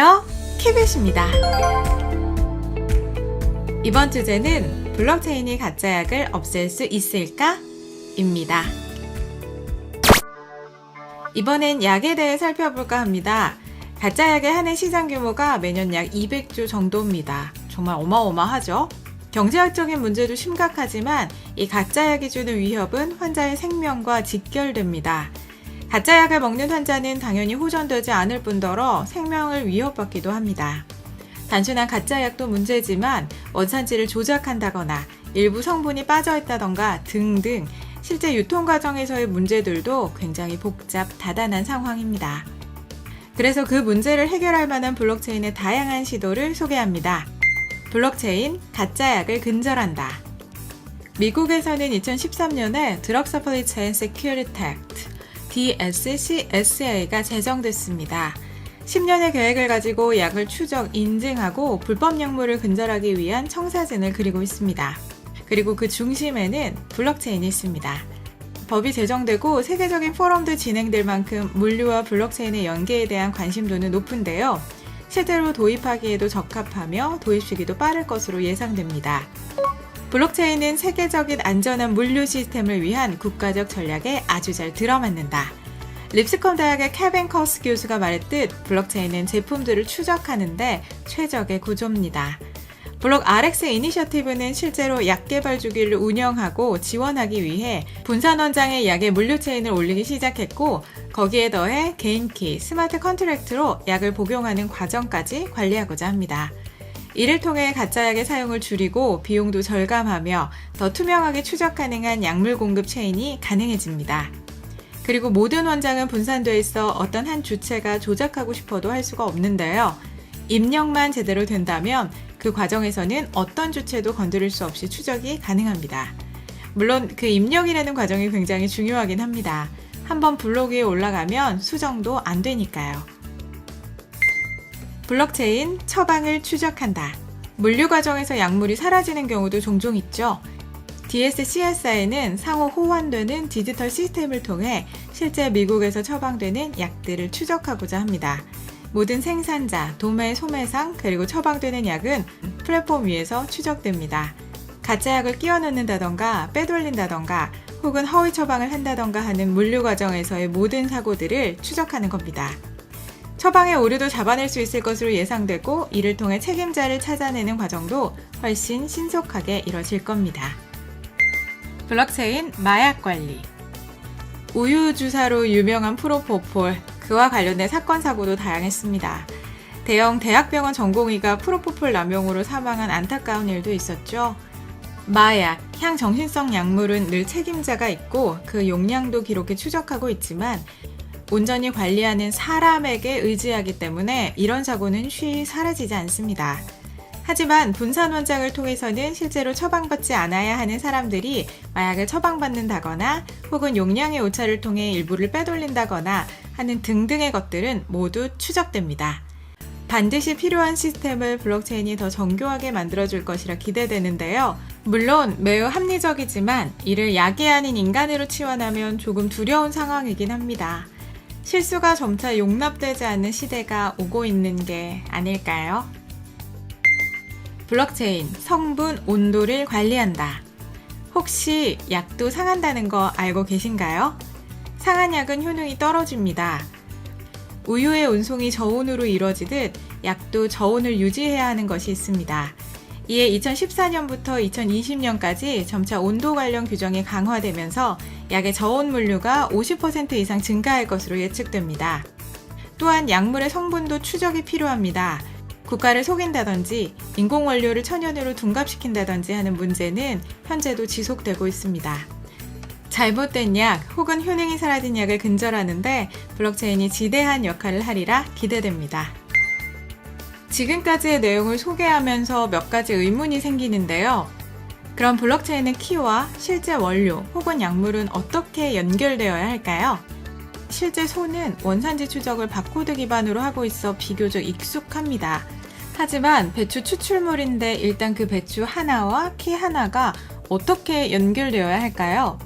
안녕하세요, 키빗입니다. 이번 주제는 블록체인이 가짜약을 없앨 수 있을까? 입니다. 이번엔 약에 대해 살펴볼까 합니다. 가짜약의 한 해 시장 규모가 매년 약 200조 정도입니다. 정말 어마어마하죠? 경제학적인 문제도 심각하지만 이 가짜약이 주는 위협은 환자의 생명과 직결됩니다. 가짜약을 먹는 환자는 당연히 호전되지 않을 뿐더러 생명을 위협받기도 합니다. 단순한 가짜약도 문제지만 원산지를 조작한다거나 일부 성분이 빠져있다던가 등등 실제 유통 과정에서의 문제들도 굉장히 복잡, 다단한 상황입니다. 그래서 그 문제를 해결할 만한 블록체인의 다양한 시도를 소개합니다. 블록체인, 가짜약을 근절한다. 미국에서는 2013년에 드럭 서플라이 체인 세큐리티 액트 DSCSA가 제정됐습니다. 10년의 계획을 가지고 약을 추적, 인증하고 불법 약물을 근절하기 위한 청사진을 그리고 있습니다. 그리고 그 중심에는 블록체인이 있습니다. 법이 제정되고 세계적인 포럼도 진행될 만큼 물류와 블록체인의 연계에 대한 관심도는 높은데요. 실제로 도입하기에도 적합하며 도입 시기도 빠를 것으로 예상됩니다. 블록체인은 세계적인 안전한 물류 시스템을 위한 국가적 전략에 아주 잘 들어맞는다. 립스컴 대학의 케빈 커스 교수가 말했듯 블록체인은 제품들을 추적하는데 최적의 구조입니다. 블록 RX 이니셔티브는 실제로 약 개발 주기를 운영하고 지원하기 위해 분산 원장의 약의 물류 체인을 올리기 시작했고 거기에 더해 개인키, 스마트 컨트랙트로 약을 복용하는 과정까지 관리하고자 합니다. 이를 통해 가짜약의 사용을 줄이고 비용도 절감하며 더 투명하게 추적 가능한 약물 공급 체인이 가능해집니다. 그리고 모든 원장은 분산되어 있어 어떤 한 주체가 조작하고 싶어도 할 수가 없는데요. 입력만 제대로 된다면 그 과정에서는 어떤 주체도 건드릴 수 없이 추적이 가능합니다. 물론 그 입력이라는 과정이 굉장히 중요하긴 합니다. 한번 블록 위에 올라가면 수정도 안 되니까요. 블록체인, 처방을 추적한다. 물류 과정에서 약물이 사라지는 경우도 종종 있죠. DSCSA는 상호 호환되는 디지털 시스템을 통해 실제 미국에서 처방되는 약들을 추적하고자 합니다. 모든 생산자, 도매, 소매상, 그리고 처방되는 약은 플랫폼 위에서 추적됩니다. 가짜약을 끼워 넣는다던가 빼돌린다던가 혹은 허위 처방을 한다던가 하는 물류 과정에서의 모든 사고들을 추적하는 겁니다. 처방의 오류도 잡아낼 수 있을 것으로 예상되고 이를 통해 책임자를 찾아내는 과정도 훨씬 신속하게 이뤄질 겁니다. 블록체인, 마약 관리. 우유 주사로 유명한 프로포폴, 그와 관련된 사건 사고도 다양했습니다. 대형 대학병원 전공의가 프로포폴 남용으로 사망한 안타까운 일도 있었죠. 마약, 향정신성 약물은 늘 책임자가 있고 그 용량도 기록해 추적하고 있지만 온전히 관리하는 사람에게 의지하기 때문에 이런 사고는 쉬이 사라지지 않습니다. 하지만 분산 원장을 통해서는 실제로 처방받지 않아야 하는 사람들이 마약을 처방받는다거나 혹은 용량의 오차를 통해 일부를 빼돌린다거나 하는 등등의 것들은 모두 추적됩니다. 반드시 필요한 시스템을 블록체인이 더 정교하게 만들어줄 것이라 기대되는데요. 물론 매우 합리적이지만 이를 약이 아닌 인간으로 치환하면 조금 두려운 상황이긴 합니다. 실수가 점차 용납되지 않는 시대가 오고 있는 게 아닐까요? 블록체인, 성분, 온도를 관리한다. 혹시 약도 상한다는 거 알고 계신가요? 상한 약은 효능이 떨어집니다. 우유의 운송이 저온으로 이루어지듯 약도 저온을 유지해야 하는 것이 있습니다. 이에 2014년부터 2020년까지 점차 온도 관련 규정이 강화되면서 약의 저온 물류가 50% 이상 증가할 것으로 예측됩니다. 또한 약물의 성분도 추적이 필요합니다. 국가를 속인다든지 인공원료를 천연으로 둔갑시킨다든지 하는 문제는 현재도 지속되고 있습니다. 잘못된 약 혹은 효능이 사라진 약을 근절하는데 블록체인이 지대한 역할을 하리라 기대됩니다. 지금까지의 내용을 소개하면서 몇 가지 의문이 생기는데요. 그럼 블록체인의 키와 실제 원료 혹은 약물은 어떻게 연결되어야 할까요? 실제 손은 원산지 추적을 바코드 기반으로 하고 있어 비교적 익숙합니다. 하지만 배추 추출물인데 일단 그 배추 하나와 키 하나가 어떻게 연결되어야 할까요?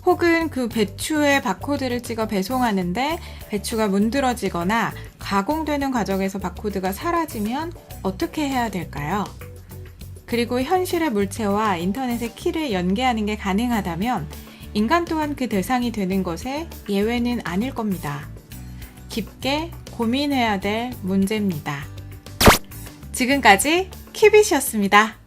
혹은 그 배추에 바코드를 찍어 배송하는데 배추가 문드러지거나 가공되는 과정에서 바코드가 사라지면 어떻게 해야 될까요? 그리고 현실의 물체와 인터넷의 키를 연계하는 게 가능하다면 인간 또한 그 대상이 되는 것에 예외는 아닐 겁니다. 깊게 고민해야 될 문제입니다. 지금까지 큐빗이었습니다.